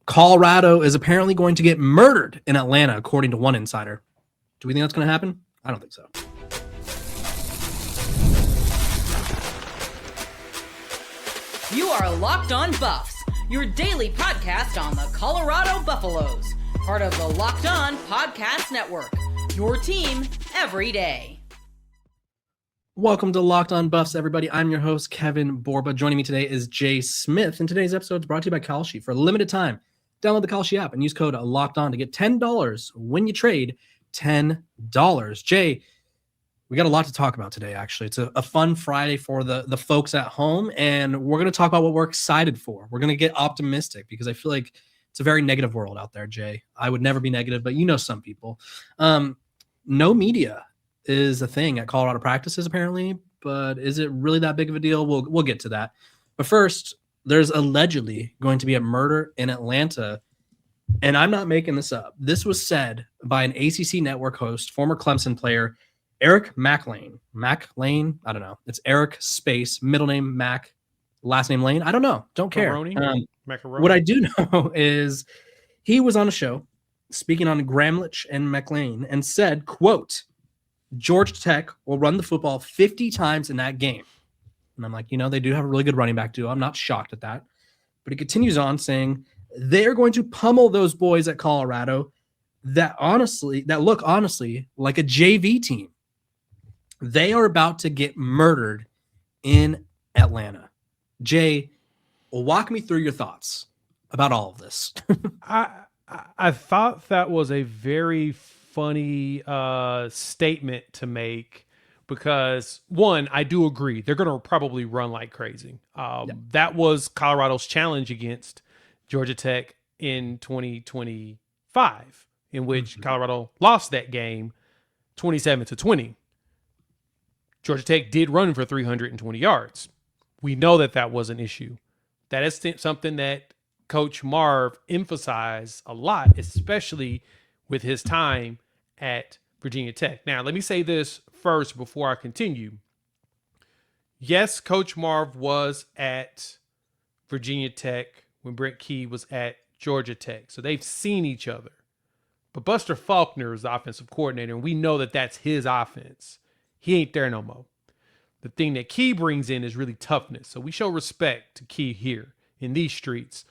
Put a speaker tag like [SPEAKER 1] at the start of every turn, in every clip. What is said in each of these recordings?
[SPEAKER 1] Colorado is apparently going to get murdered in Atlanta, according to one insider. Do we think that's going to happen? I don't think so.
[SPEAKER 2] You are Locked On Buffs, your daily podcast on the Colorado Buffaloes, part of the Locked On Podcast Network, your team every day.
[SPEAKER 1] Welcome to Locked On Buffs, everybody. I'm your host, Kevin Borba. Joining me today is Jay Smith, and today's episode is brought to you by KALSHI. For a limited time, download the KALSHI app and use code LOCKEDON to get $10 when you trade $10. Jay, we got a lot to talk about today, actually. It's a fun Friday for the folks at home, and we're going to talk about what we're excited for. We're going to get optimistic because I feel like it's a very negative world out there, Jay. I would never be negative, but you know some people. No media is a thing at Colorado practices, apparently, but is it really that big of a deal? We'll get to that. But first, there's allegedly going to be a murder in Atlanta, and I'm not making this up. This was said by an ACC network host, former Clemson player, Eric McLean. McLean? I don't know. It's Eric space, middle name Mac, last name Lane. I don't know. Don't care.
[SPEAKER 3] Macaroni.
[SPEAKER 1] What I do know is he was on a show speaking on Gramlich and McLean and said, quote, Georgia Tech will run the football 50 times in that game. And I'm like, they do have a really good running back duo. I'm not shocked at that. But he continues on saying they're going to pummel those boys at Colorado that look honestly like a JV team. They are about to get murdered in Atlanta. Jay, walk me through your thoughts about all of this.
[SPEAKER 3] I thought that was a very funny statement to make. Because, one, I do agree. They're going to probably run like crazy. That was Colorado's challenge against Georgia Tech in 2025, in which Colorado lost that game 27-20. Georgia Tech did run for 320 yards. We know that was an issue. That is something that Coach Marv emphasized a lot, especially with his time at Virginia Tech. Now, let me say this first before I continue. Yes, Coach Marv was at Virginia Tech when Brent Key was at Georgia Tech. So they've seen each other. But Buster Faulkner is the offensive coordinator, and we know that that's his offense. He ain't there no more. The thing that Key brings in is really toughness. So we show respect to Key here in these streets.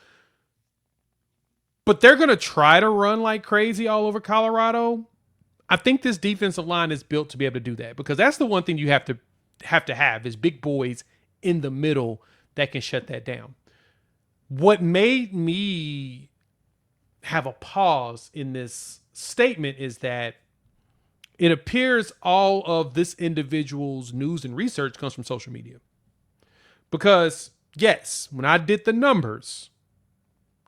[SPEAKER 3] But they're going to try to run like crazy all over Colorado. I think this defensive line is built to be able to do that, because that's the one thing you have to have is big boys in the middle that can shut that down. What made me have a pause in this statement is that it appears all of this individual's news and research comes from social media. Because, yes, when I did the numbers,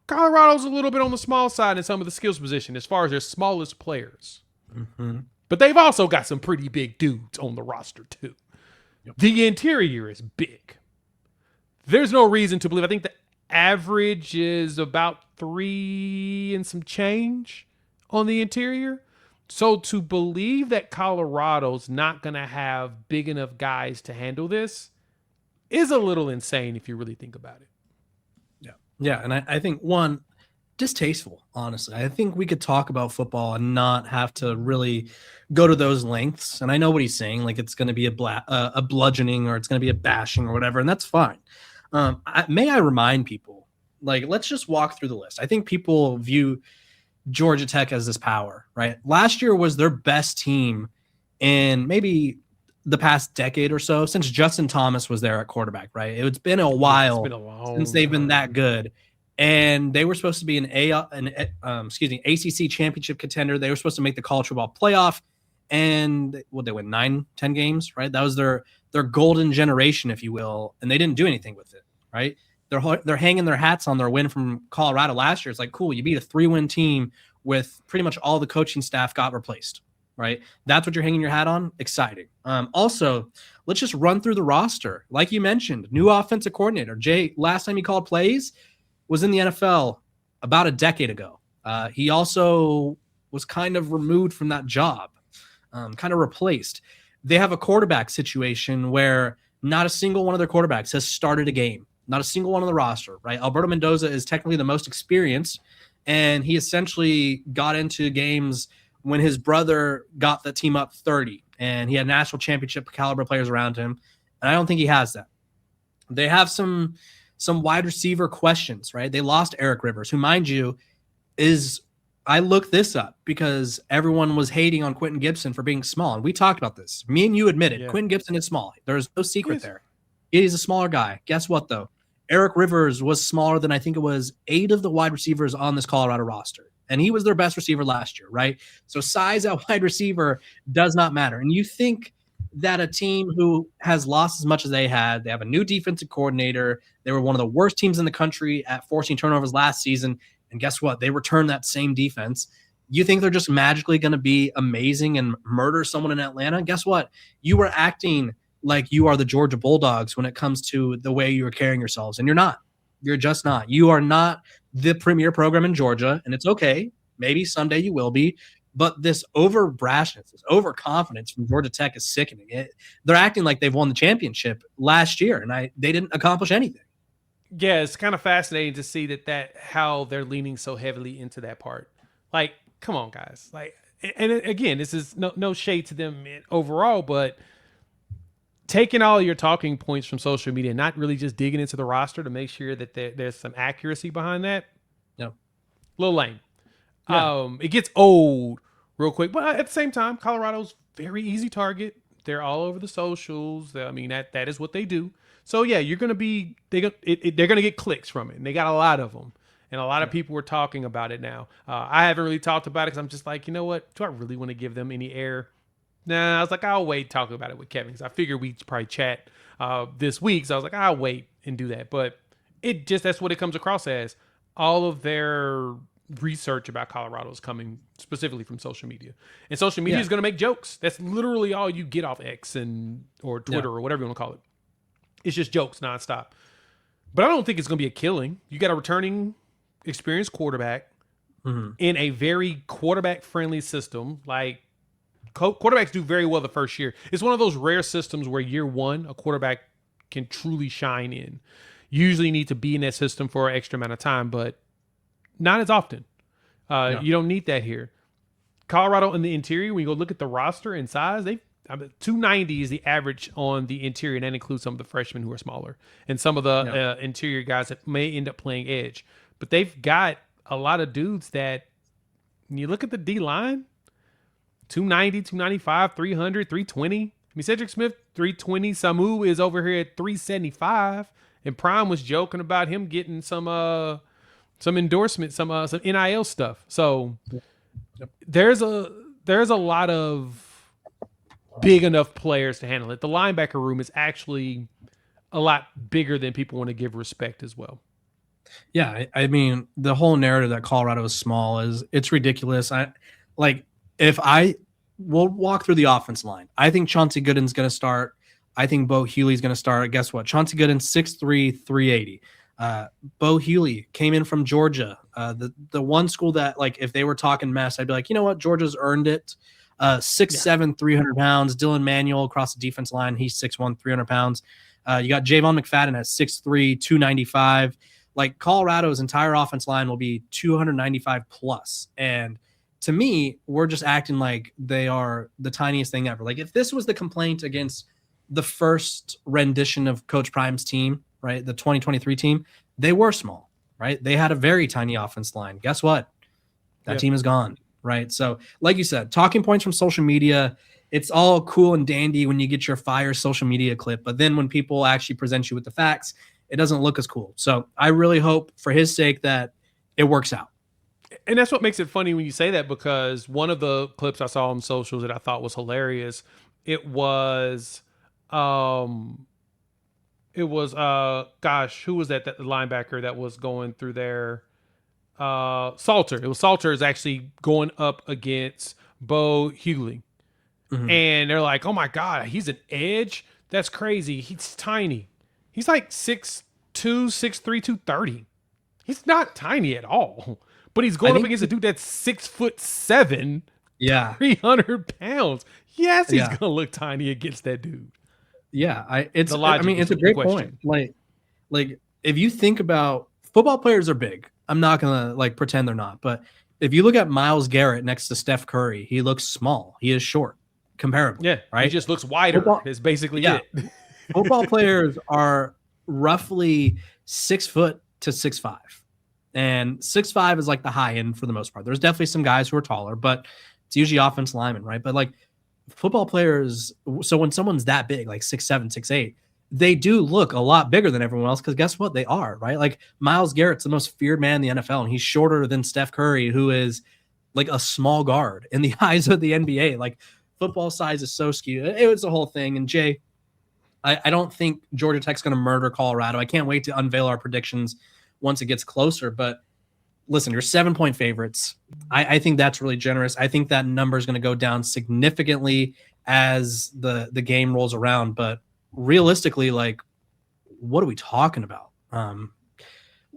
[SPEAKER 3] Colorado's a little bit on the small side in some of the skills position as far as their smallest players. Mm-hmm. But they've also got some pretty big dudes on the roster, too. Yep. The interior is big. There's no reason to believe. I think the average is about 3 and some change on the interior. So to believe that Colorado's not going to have big enough guys to handle this is a little insane if you really think about it.
[SPEAKER 1] Yeah, and I think, one, distasteful, honestly. I think we could talk about football and not have to really go to those lengths. And I know what he's saying, like it's going to be a bludgeoning or it's going to be a bashing or whatever, and that's fine. May I remind people, like, let's just walk through the list. I think people view Georgia Tech as this power, right? Last year was their best team in maybe the past decade or so, since Justin Thomas was there at quarterback, right? It's been a while since they've been that good. And they were supposed to be an ACC championship contender. They were supposed to make the college football playoff, and they win 9-10 games, right? That was their golden generation, if you will, and they didn't do anything with it, right? They're hanging their hats on their win from Colorado last year. It's like, cool, you beat a 3-win team with pretty much all the coaching staff got replaced, right? That's what you're hanging your hat on. Exciting. Also, let's just run through the roster. Like you mentioned, new offensive coordinator. Jay, last time he called plays was in the NFL about a decade ago. He also was kind of removed from that job, kind of replaced. They have a quarterback situation where not a single one of their quarterbacks has started a game. Not a single one on the roster, right? Alberto Mendoza is technically the most experienced, and he essentially got into games when his brother got the team up 30, and he had national championship caliber players around him. And I don't think he has that. They have some wide receiver questions, right? They lost Eric Rivers, who, mind you, I looked this up because everyone was hating on Quentin Gibson for being small. And we talked about this. Me and you admitted Quentin Gibson is small. There's no secret there. He's a smaller guy. Guess what, though? Eric Rivers was smaller than I think it was 8 of the wide receivers on this Colorado roster. And he was their best receiver last year, right? So size at wide receiver does not matter. And you think that a team who has lost as much as they have a new defensive coordinator. They were one of the worst teams in the country at forcing turnovers last season. And guess what? They returned that same defense. You think they're just magically going to be amazing and murder someone in Atlanta? Guess what? You were acting like you are the Georgia Bulldogs when it comes to the way you are carrying yourselves. And you're not. You're just not. You are not the premier program in Georgia, and it's okay. Maybe someday you will be. But this over brashness, this overconfidence from Georgia Tech is sickening. They're acting like they've won the championship last year, and they didn't accomplish anything.
[SPEAKER 3] Yeah, it's kind of fascinating to see that how they're leaning so heavily into that part. Like, come on, guys. Like, and again, this is no shade to them overall, but taking all your talking points from social media, not really just digging into the roster to make sure that there's some accuracy behind that.
[SPEAKER 1] No,
[SPEAKER 3] little lame.
[SPEAKER 1] Yeah.
[SPEAKER 3] It gets old real quick, but at the same time, Colorado's very easy target. They're all over the socials. I mean, that is what they do. So yeah, they're gonna get clicks from it, and they got a lot of them, and a lot of people were talking about it now. I haven't really talked about it because I'm just like, you know what? Do I really want to give them any air? Nah, I was like, I'll wait talking about it with Kevin because I figured we'd probably chat this week. So I was like, I'll wait and do that. But that's what it comes across as. All of their research about Colorado is coming specifically from social media, and social media is going to make jokes. That's literally all you get off X or Twitter or whatever you want to call it. It's just jokes nonstop. But I don't think it's going to be a killing. You got a returning experienced quarterback in a very quarterback-friendly system. Like, quarterbacks do very well the first year. It's one of those rare systems where year one, a quarterback can truly shine in. Usually need to be in that system for an extra amount of time, but not as often. You don't need that here. Colorado in the interior, when you go look at the roster and size, 290 is the average on the interior, and that includes some of the freshmen who are smaller and some of the interior guys that may end up playing edge. But they've got a lot of dudes that, when you look at the D-line, 290, 295, 300, 320. I mean, Cedric Smith, 320. Samu is over here at 375. And Prime was joking about him getting some endorsement, some NIL stuff. So there's a lot of big enough players to handle it. The linebacker room is actually a lot bigger than people want to give respect as well.
[SPEAKER 1] Yeah, I mean, the whole narrative that Colorado is small it's ridiculous. We'll walk through the offense line. I think Chauncey Gooden's going to start. I think Bo Hughley's going to start. Guess what? Chauncey Gooden, 6'3", 380. Bo Hughley came in from Georgia. The one school that, like, if they were talking mess, I'd be like, you know what? Georgia's earned it. 6'7", 300 pounds. Dylan Manuel across the defense line. He's 6'1", 300 pounds. You got Javon McFadden at 6'3", 295. Like, Colorado's entire offense line will be 295 plus. And to me, we're just acting like they are the tiniest thing ever. Like, if this was the complaint against the first rendition of Coach Prime's team, right, the 2023 team, they were small, right? They had a very tiny offense line. Guess what? That team is gone, right? So, like you said, talking points from social media, it's all cool and dandy when you get your fire social media clip, but then when people actually present you with the facts, it doesn't look as cool. So I really hope for his sake that it works out.
[SPEAKER 3] And that's what makes it funny when you say that, because one of the clips I saw on socials that I thought was hilarious, it was who was that linebacker that was going through there? Salter. It was Salter is actually going up against Bo Hughley. And they're like, oh my God, he's an edge? That's crazy. He's tiny. He's like 6'2", 6'3", 230. He's not tiny at all. But he's going up against a dude that's 6'7", 300 pounds. Yes, he's gonna look tiny against that dude.
[SPEAKER 1] Yeah, it's a great point. Like if you think about, football players are big. I'm not gonna like pretend they're not. But if you look at Myles Garrett next to Steph Curry, he looks small. He is short, comparably.
[SPEAKER 3] Yeah,
[SPEAKER 1] right.
[SPEAKER 3] he just looks wider.
[SPEAKER 1] Football-
[SPEAKER 3] Is basically
[SPEAKER 1] yeah.
[SPEAKER 3] it.
[SPEAKER 1] Football players are roughly 6 foot to 6'5", and 6'5" is like the high end for the most part. There's definitely some guys who are taller, but it's usually offensive linemen, right? But like football players, so when someone's that big, like 6'7", 6'8", they do look a lot bigger than everyone else because guess what? They are, right? Like Myles Garrett's the most feared man in the NFL, and he's shorter than Steph Curry, who is like a small guard in the eyes of the NBA. Like football size is so skewed. It was a whole thing. And Jay, I don't think Georgia Tech's going to murder Colorado. I can't wait to unveil our predictions once it gets closer. But listen, you're 7-point favorites. I think that's really generous. I think that number is going to go down significantly as the game rolls around. But realistically, like, what are we talking about?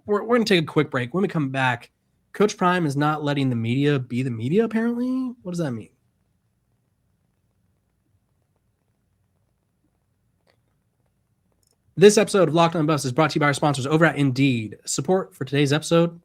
[SPEAKER 1] We're going to take a quick break. When we come back, Coach Prime is not letting the media be the media, apparently. What does that mean? This episode of Locked On Buffs is brought to you by our sponsors over at Indeed. Support for today's episode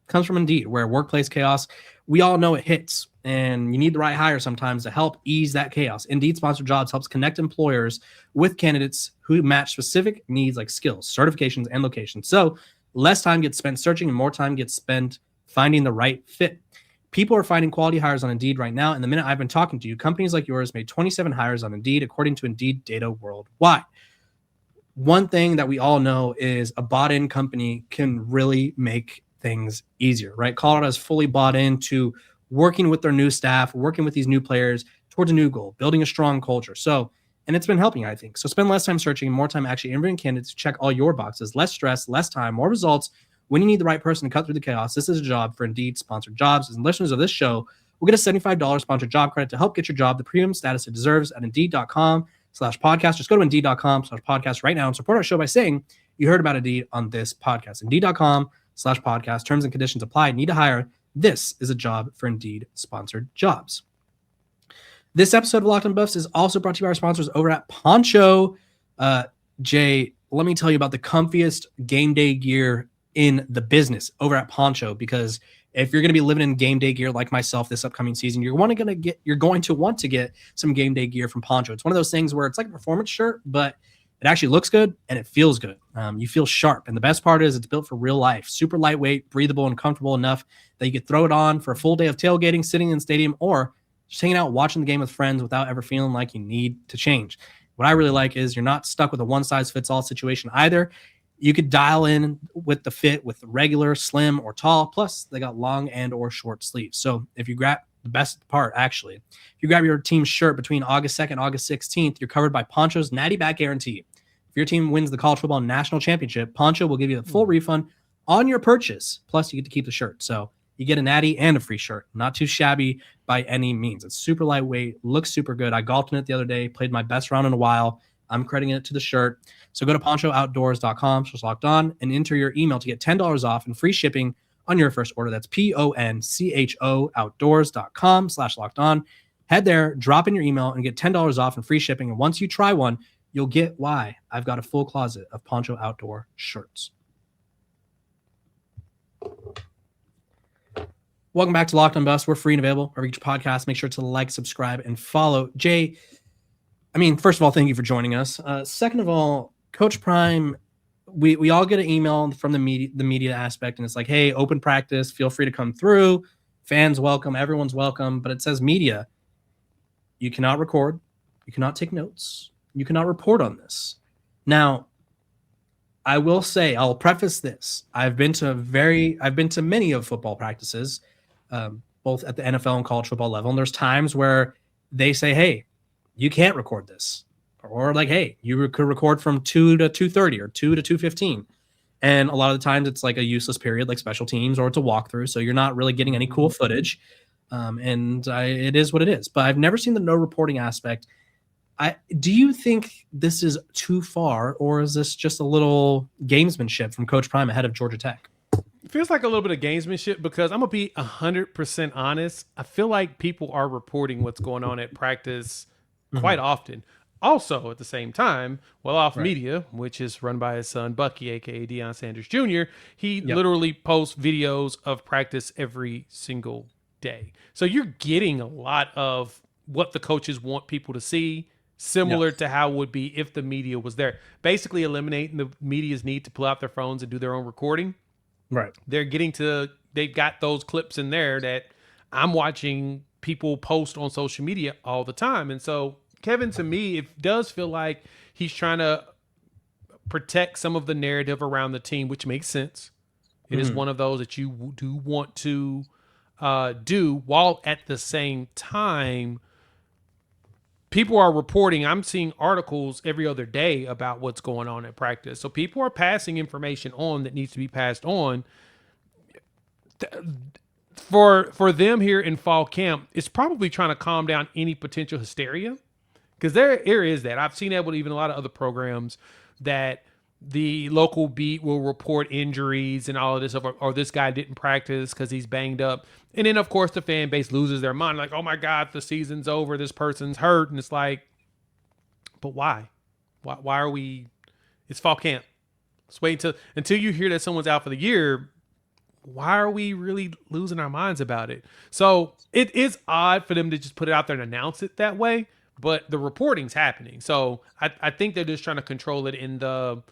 [SPEAKER 1] comes from Indeed, where workplace chaos, we all know it hits, and you need the right hire sometimes to help ease that chaos. Indeed Sponsored Jobs helps connect employers with candidates who match specific needs like skills, certifications, and locations. So less time gets spent searching and more time gets spent finding the right fit. People are finding quality hires on Indeed right now, and the minute I've been talking to you, companies like yours made 27 hires on Indeed, according to Indeed data worldwide. One thing that we all know is a bought-in company can really make things easier, right? Colorado is fully bought into working with their new staff, working with these new players towards a new goal, building a strong culture. So, and it's been helping, I think. So spend less time searching, more time actually interviewing candidates to check all your boxes, less stress, less time, more results. When you need the right person to cut through the chaos, this is a job for Indeed Sponsored Jobs. And listeners of this show will get a $75 sponsored job credit to help get your job the premium status it deserves at Indeed.com/podcast. Just go to Indeed.com/podcast right now and support our show by saying you heard about Indeed on this podcast. Indeed.com/podcast. Terms and conditions apply. Need to hire. This is a job for Indeed Sponsored Jobs. This episode of Locked On Buffs is also brought to you by our sponsors over at Poncho. Jay, let me tell you about the comfiest game day gear in the business over at Poncho, because if you're going to be living in game day gear like myself this upcoming season, you're going to want to get some game day gear from Poncho. It's one of those things where it's like a performance shirt, but it actually looks good and it feels good. You feel sharp. And the best part is it's built for real life, super lightweight, breathable, and comfortable enough that you could throw it on for a full day of tailgating, sitting in the stadium, or just hanging out, watching the game with friends without ever feeling like you need to change. What I really like is you're not stuck with a one-size-fits-all situation either. You could dial in with the fit with regular, slim, or tall. Plus, they got long and or short sleeves. So if you grab the best part, actually, if you grab your team's shirt between August 2nd, August 16th, you're covered by Poncho's Natty Back Guarantee. If your team wins the College Football National Championship, Poncho will give you the full refund on your purchase. Plus, you get to keep the shirt. So you get a natty and a free shirt. Not too shabby by any means. It's super lightweight, looks super good. I golfed in it the other day, played my best round in a while. I'm crediting it to the shirt. So go to ponchooutdoors.com/lockedon and enter your email to get $10 off and free shipping on your first order. That's PONCHO outdoors.com/lockedon. Head there, drop in your email, and get $10 off and free shipping. And once you try one, you'll get why I've got a full closet of Poncho Outdoor shirts. Welcome back to Locked On Buffs. We're free and available wherever you get your podcast. Make sure to like, subscribe, and follow. Jay, first of all, thank you for joining us. Second of all, Coach Prime, we all get an email from the media aspect, and it's like, hey, open practice, feel free to come through. Fans welcome, everyone's welcome. But it says media. You cannot record, you cannot take notes, you cannot report on this. Now, I will say, I'll preface this. I've been to many of football practices, both at the NFL and college football level. And there's times where they say, hey, you can't record this. Or like, hey, you could record from 2 to 2:30 or 2 to 2:15. And a lot of the times it's like a useless period, like special teams, or it's a walkthrough. So you're not really getting any cool footage. It is what it is. But I've never seen the no reporting aspect. Do you think this is too far, or is this just a little gamesmanship from Coach Prime ahead of Georgia Tech?
[SPEAKER 3] It feels like a little bit of gamesmanship because I'm going to be 100% honest. I feel like people are reporting what's going on at practice quite often. Also, at the same time, Well Off
[SPEAKER 1] Right.
[SPEAKER 3] Media, which is run by his son Bucky, aka Deion Sanders Jr., he
[SPEAKER 1] Yep.
[SPEAKER 3] literally posts videos of practice every single day. So you're getting a lot of what the coaches want people to see, similar to how it would be if the media was there. Basically, eliminating the media's need to pull out their phones and do their own recording.
[SPEAKER 1] Right.
[SPEAKER 3] They've got those clips in there that I'm watching people post on social media all the time. And so Kevin, to me, it does feel like he's trying to protect some of the narrative around the team, which makes sense. It is one of those that you do want to do, while at the same time, people are reporting. I'm seeing articles every other day about what's going on at practice. So people are passing information on that needs to be passed on. For them here in fall camp, it's probably trying to calm down any potential hysteria. Because there is that. I've seen that with even a lot of other programs, that the local beat will report injuries and all of this stuff, or this guy didn't practice because he's banged up. And then, of course, the fan base loses their mind. Like, oh, my God, the season's over. This person's hurt. And it's like, but why? Why are we – it's fall camp. Let's wait until you hear that someone's out for the year. Why are we really losing our minds about it? So it is odd for them to just put it out there and announce it that way. But the reporting's happening. So I think they're just trying to control it in the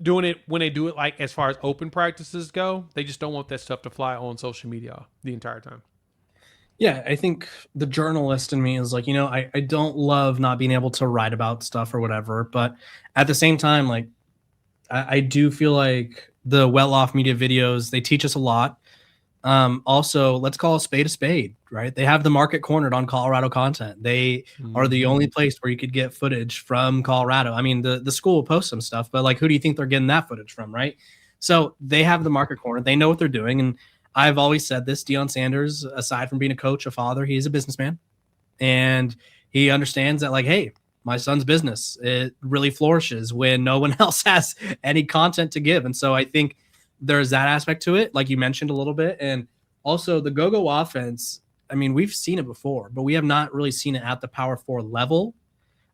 [SPEAKER 3] doing it when they do it, like as far as open practices go. They just don't want that stuff to fly on social media the entire time.
[SPEAKER 1] Yeah, I think the journalist in me is like, I don't love not being able to write about stuff or whatever. But at the same time, like, I do feel like the well-off media videos, they teach us a lot. Also, let's call a spade, right? They have the market cornered on Colorado content. They are the only place where you could get footage from Colorado. I mean, the school will post some stuff, but like, who do you think they're getting that footage from, right? So they have the market cornered. They know what they're doing. And I've always said this, Deion Sanders, aside from being a coach, a father, he's a businessman. And he understands that, like, hey, my son's business, it really flourishes when no one else has any content to give. And so I think there's that aspect to it, like you mentioned a little bit. And also the go-go offense, I mean, we've seen it before, but we have not really seen it at the Power 4 level.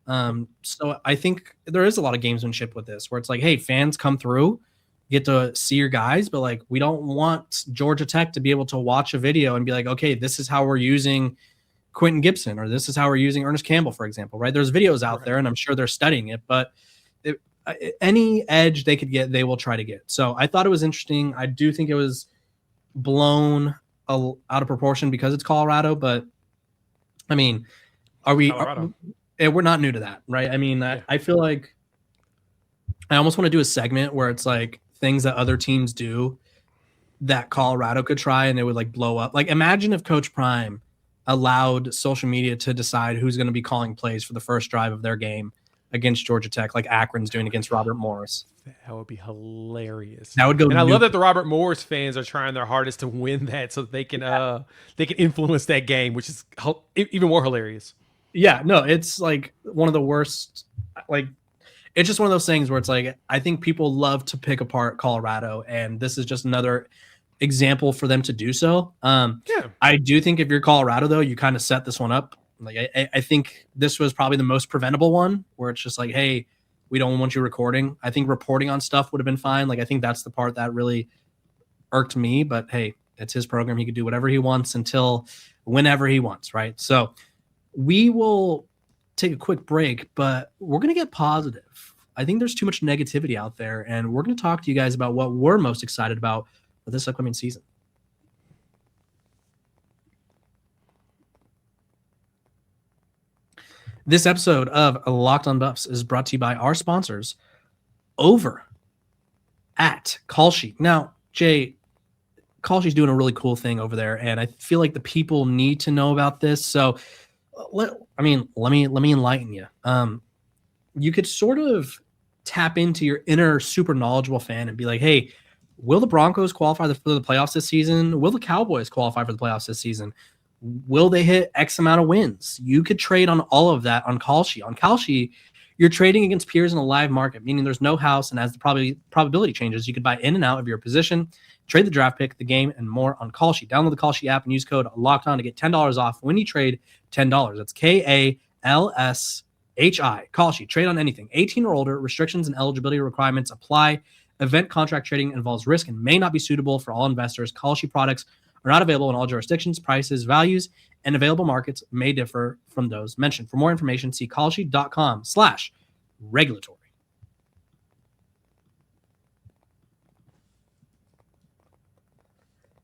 [SPEAKER 1] So I think there is a lot of gamesmanship with this, where it's like, hey, fans come through, get to see your guys, but like, we don't want Georgia Tech to be able to watch a video and be like, okay, this is how we're using Quentin Gibson, or this is how we're using Ernest Campbell, for example, right? There's videos out there, and I'm sure they're studying it, but any edge they could get, they will try to get. So I thought it was interesting. I do think it was blown out of proportion because it's Colorado, but I mean, we're not new to that, right? I mean, I feel like I almost want to do a segment where it's like things that other teams do that Colorado could try and it would like blow up. Like, imagine if Coach Prime allowed social media to decide who's going to be calling plays for the first drive of their game against Georgia Tech, like Akron's doing against Robert Morris.
[SPEAKER 3] That would be hilarious.
[SPEAKER 1] That would go.
[SPEAKER 3] And I love that the Robert Morris fans are trying their hardest to win that, so that they can influence that game, which is even more hilarious.
[SPEAKER 1] Yeah, no, it's like one of the worst. Like, it's just one of those things where it's like, I think people love to pick apart Colorado, and this is just another example for them to do so. I do think if you're Colorado, though, you kind of set this one up. Like, I think this was probably the most preventable one, where it's just like, hey, we don't want you recording. I think reporting on stuff would have been fine. Like, I think that's the part that really irked me, but hey, it's his program. He could do whatever he wants until whenever he wants, right? So we will take a quick break, but we're going to get positive. I think there's too much negativity out there, and we're going to talk to you guys about what we're most excited about for this upcoming season. This episode of Locked on Buffs is brought to you by our sponsors over at KALSHI. Now, Jay, KALSHI's doing a really cool thing over there, and I feel like the people need to know about this. So, let me enlighten you. You could sort of tap into your inner super knowledgeable fan and be like, hey, will the Broncos qualify for the playoffs this season? Will the Cowboys qualify for the playoffs this season? Will they hit X amount of wins? You could trade on all of that on KALSHI. On KALSHI, you're trading against peers in a live market, meaning there's no house, and as the probability changes, you could buy in and out of your position, trade the draft pick, the game, and more on KALSHI. Download the KALSHI app and use code LOCKEDON to get $10 off when you trade $10. That's KALSHI. KALSHI. Trade on anything. 18 or older. Restrictions and eligibility requirements apply. Event contract trading involves risk and may not be suitable for all investors. KALSHI products are not available in all jurisdictions. Prices, values, and available markets may differ from those mentioned. For more information, see kalshi.com/regulatory.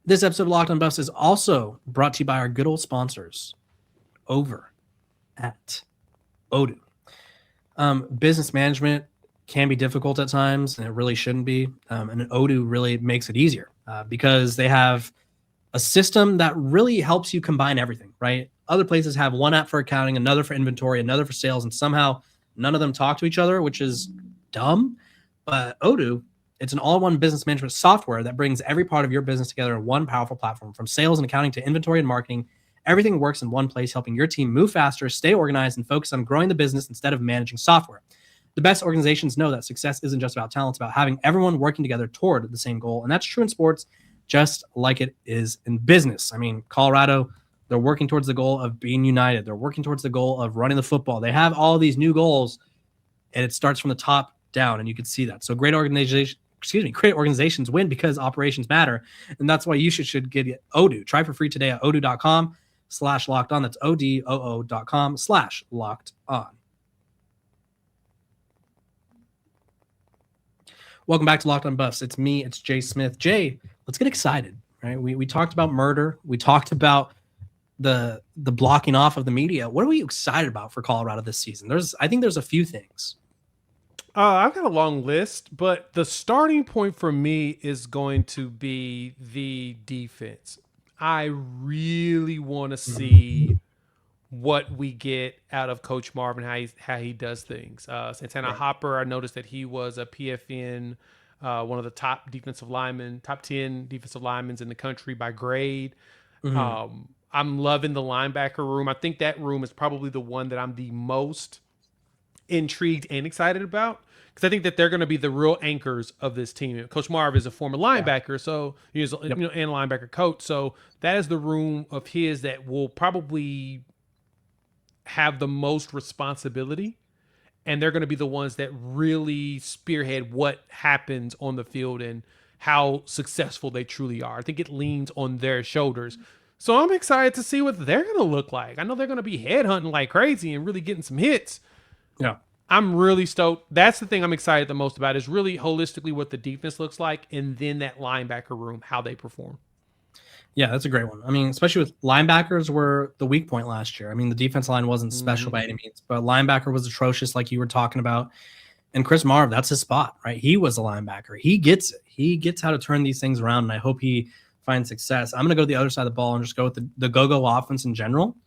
[SPEAKER 1] This episode of Locked on Buffs is also brought to you by our good old sponsors over at Odoo. Business management can be difficult at times, and it really shouldn't be. And Odoo really makes it easier because they have a system that really helps you combine everything, right? Other places have one app for accounting, another for inventory, another for sales, and somehow none of them talk to each other, which is dumb. But Odoo, it's an all-in-one business management software that brings every part of your business together in one powerful platform. From sales and accounting to inventory and marketing, everything works in one place, helping your team move faster, stay organized, and focus on growing the business instead of managing software. The best organizations know that success isn't just about talent, it's about having everyone working together toward the same goal. And that's true in sports, just like it is in business. I mean, Colorado, they're working towards the goal of being united. They're working towards the goal of running the football. They have all these new goals, and it starts from the top down, and you can see that. So great organizations win because operations matter, and that's why you should get Odoo. Try for free today at odoo.com/locked on. That's odoo.com/locked on. Welcome back to Locked on Buffs. It's me, it's Jay Smith. Jay, let's get excited, right? We talked about murder. We talked about the blocking off of the media. What are we excited about for Colorado this season? I think there's a few things.
[SPEAKER 3] I've got a long list, but the starting point for me is going to be the defense. I really want to see what we get out of Coach Marv and how he does things. Santana Hopper, I noticed that he was a PFN, one of the top 10 defensive linemen in the country by grade. I'm loving the linebacker room. I think that room is probably the one that I'm the most intrigued and excited about, because I think that they're going to be the real anchors of this team. Coach Marv is a former linebacker, so he's and a linebacker coach. So that is the room of his that will probably have the most responsibility, and they're going to be the ones that really spearhead what happens on the field and how successful they truly are. I think it leans on their shoulders. So I'm excited to see what they're going to look like. I know they're going to be headhunting like crazy and really getting some hits.
[SPEAKER 1] Yeah.
[SPEAKER 3] I'm really stoked. That's the thing I'm excited the most about, is really holistically what the defense looks like, and then that linebacker room, how they perform.
[SPEAKER 1] Yeah, that's a great one. I mean, especially with linebackers were the weak point last year. I mean, the defense line wasn't special by any means, but linebacker was atrocious, like you were talking about. And Chris Marv, that's his spot, right? He was a linebacker. He gets it. He gets how to turn these things around, and I hope he finds success. I'm going to go to the other side of the ball and just go with the go-go offense in general.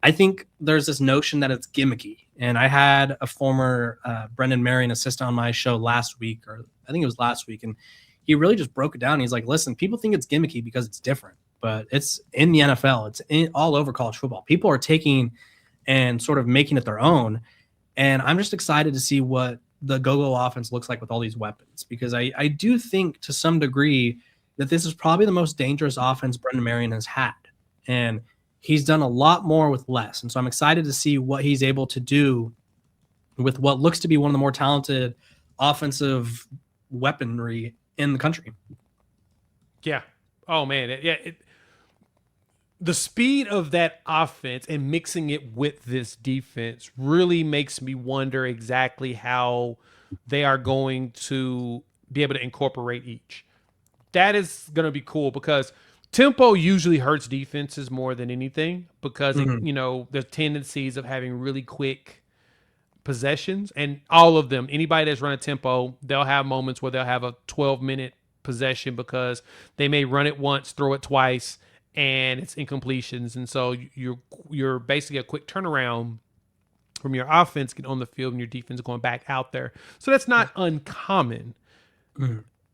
[SPEAKER 1] I think there's this notion that it's gimmicky. And I had a former Brennan Marion assistant on my show last week, or I think it was last week, and he really just broke it down. He's like, listen, people think it's gimmicky because it's different, but it's in the NFL. It's all over college football. People are taking and sort of making it their own. And I'm just excited to see what the go-go offense looks like with all these weapons, because I do think to some degree that this is probably the most dangerous offense Brennan Marion has had. And he's done a lot more with less. And so I'm excited to see what he's able to do with what looks to be one of the more talented offensive weaponry in the country.
[SPEAKER 3] Yeah. Oh, man. The speed of that offense and mixing it with this defense really makes me wonder exactly how they are going to be able to incorporate each. That is going to be cool, because tempo usually hurts defenses more than anything, because there's tendencies of having really quick possessions, and all of them, anybody that's run a tempo, they'll have moments where they'll have a 12-minute possession because they may run it once, throw it twice, and it's incompletions. And so you're basically a quick turnaround from your offense getting on the field and your defense going back out there. So that's not uncommon.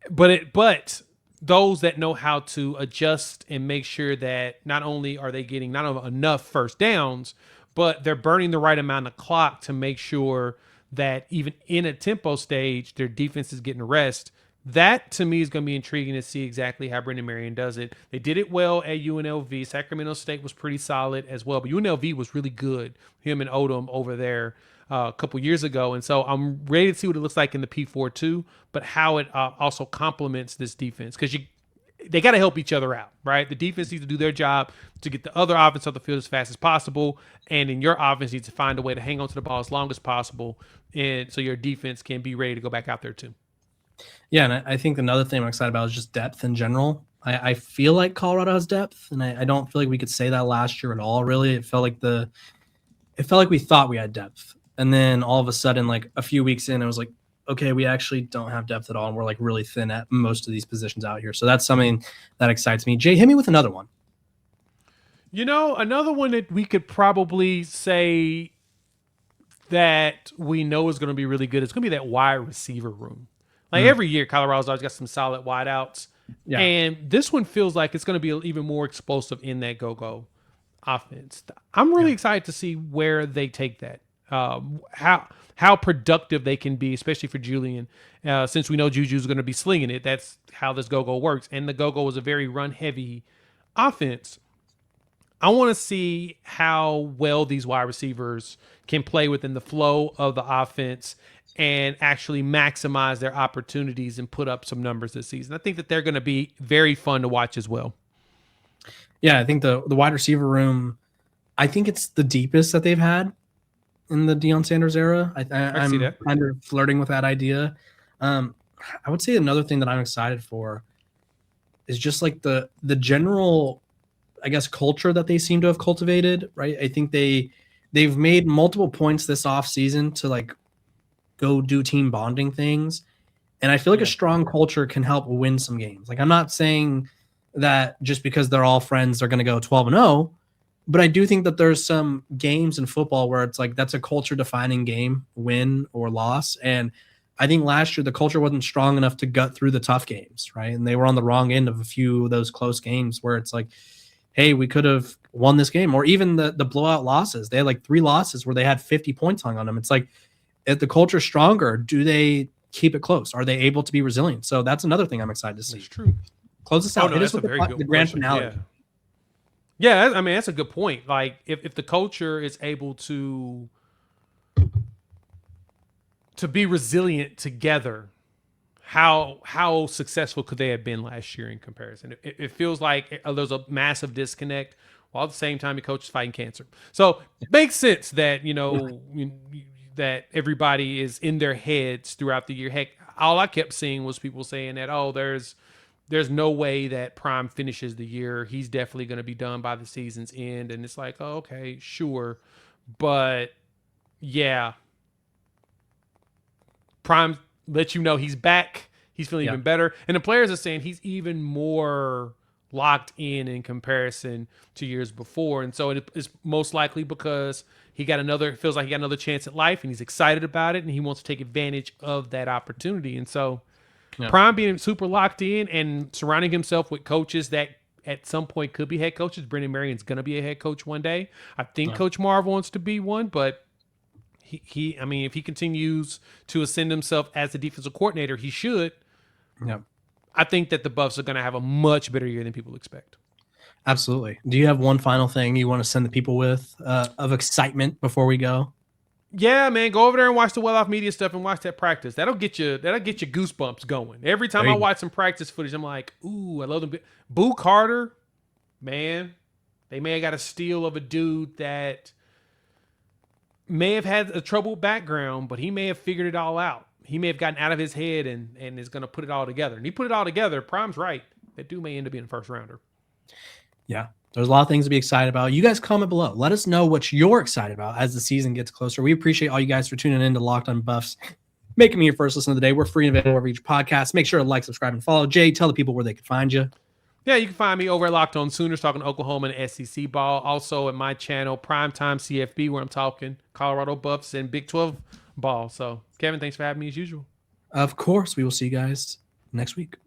[SPEAKER 3] But those that know how to adjust and make sure that not only are they getting not enough first downs, but they're burning the right amount of clock to make sure that even in a tempo stage, their defense is getting rest. That to me is going to be intriguing to see exactly how Brennan Marion does it. They did it well at UNLV. Sacramento State was pretty solid as well, but UNLV was really good. Him and Odom over there a couple years ago, and so I'm ready to see what it looks like in the P4 too, but how it also complements this defense because they got to help each other out, right? The defense needs to do their job to get the other offense off the field as fast as possible, and then your offense needs to find a way to hang on to the ball as long as possible, and so your defense can be ready to go back out there too.
[SPEAKER 1] Yeah, and I think another thing I'm excited about is just depth in general. I feel like Colorado has depth, and I don't feel like we could say that last year at all. Really, it felt like we thought we had depth, and then all of a sudden, like a few weeks in, it was like, okay, we actually don't have depth at all, and we're like really thin at most of these positions out here. So that's something that excites me. Jay, hit me with another one.
[SPEAKER 3] Another one that we could probably say that we know is going to be really good. It's going to be that wide receiver room. Like every year, Colorado's always got some solid wideouts. Yeah. And this one feels like it's going to be even more explosive in that go-go offense. I'm really excited to see where they take that. How productive they can be, especially for Julian. Since we know Juju's going to be slinging it, that's how this go-go works. And the go-go is a very run-heavy offense. I want to see how well these wide receivers can play within the flow of the offense and actually maximize their opportunities and put up some numbers this season. I think that they're going to be very fun to watch as well.
[SPEAKER 1] Yeah, I think the wide receiver room, I think it's the deepest that they've had in the Deion Sanders era. I'm kind of flirting with that idea. I would say another thing that I'm excited for is just like the general, I guess, culture that they seem to have cultivated, right? I think they've made multiple points this offseason to like go do team bonding things. And I feel like a strong culture can help win some games. Like, I'm not saying that just because they're all friends, they're going to go 12-0, but I do think that there's some games in football where it's like, that's a culture defining game, win or loss. And I think last year the culture wasn't strong enough to gut through the tough games, right? And they were on the wrong end of a few of those close games where it's like, hey, we could have won this game. Or even the blowout losses. They had like 3 losses where they had 50 points hung on them. It's like, if the culture's stronger, do they keep it close? Are they able to be resilient? So that's another thing I'm excited to see.
[SPEAKER 3] That's true.
[SPEAKER 1] Close this out. Hit us with the grand finale.
[SPEAKER 3] Yeah, I mean, that's a good point. Like, if the culture is able to be resilient together, how successful could they have been last year in comparison? It feels like there's a massive disconnect, while at the same time the coach is fighting cancer. So it makes sense that, that everybody is in their heads throughout the year. Heck, all I kept seeing was people saying that, oh, there's no way that Prime finishes the year. He's definitely going to be done by the season's end. And it's like, oh, okay, sure. But yeah, Prime lets you know he's back. He's feeling even better. And the players are saying he's even more locked in comparison to years before. And so it's most likely because feels like he got another chance at life, and he's excited about it, and he wants to take advantage of that opportunity. And so Prime being super locked in and surrounding himself with coaches that at some point could be head coaches. Brennan Marion's going to be a head coach one day. I think Coach Marv wants to be one, but I mean, if he continues to ascend himself as the defensive coordinator, he should.
[SPEAKER 1] Yeah.
[SPEAKER 3] I think that the Buffs are going to have a much better year than people expect.
[SPEAKER 1] Absolutely. Do you have one final thing you want to send the people with of excitement before we go?
[SPEAKER 3] Yeah, man, go over there and watch the Well Off Media stuff and watch that practice. That'll get you goosebumps going. Every time I watch some practice footage, I'm like, ooh, I love them. Boo Carter, man, they may have got a steal of a dude that may have had a troubled background, but he may have figured it all out. He may have gotten out of his head and is going to put it all together. And he put it all together. Prime's right. That dude may end up being a first rounder.
[SPEAKER 1] Yeah, there's a lot of things to be excited about. You guys comment below. Let us know what you're excited about as the season gets closer. We appreciate all you guys for tuning in to Locked on Buffs, making me your first listen of the day. We're free and available over each podcast. Make sure to like, subscribe, and follow. Jay, tell the people where they can find you.
[SPEAKER 3] Yeah, you can find me over at Locked On Sooners talking Oklahoma and SEC ball. Also at my channel, Primetime CFB, where I'm talking Colorado Buffs and Big 12 ball. So, Kevin, thanks for having me as usual.
[SPEAKER 1] Of course. We will see you guys next week.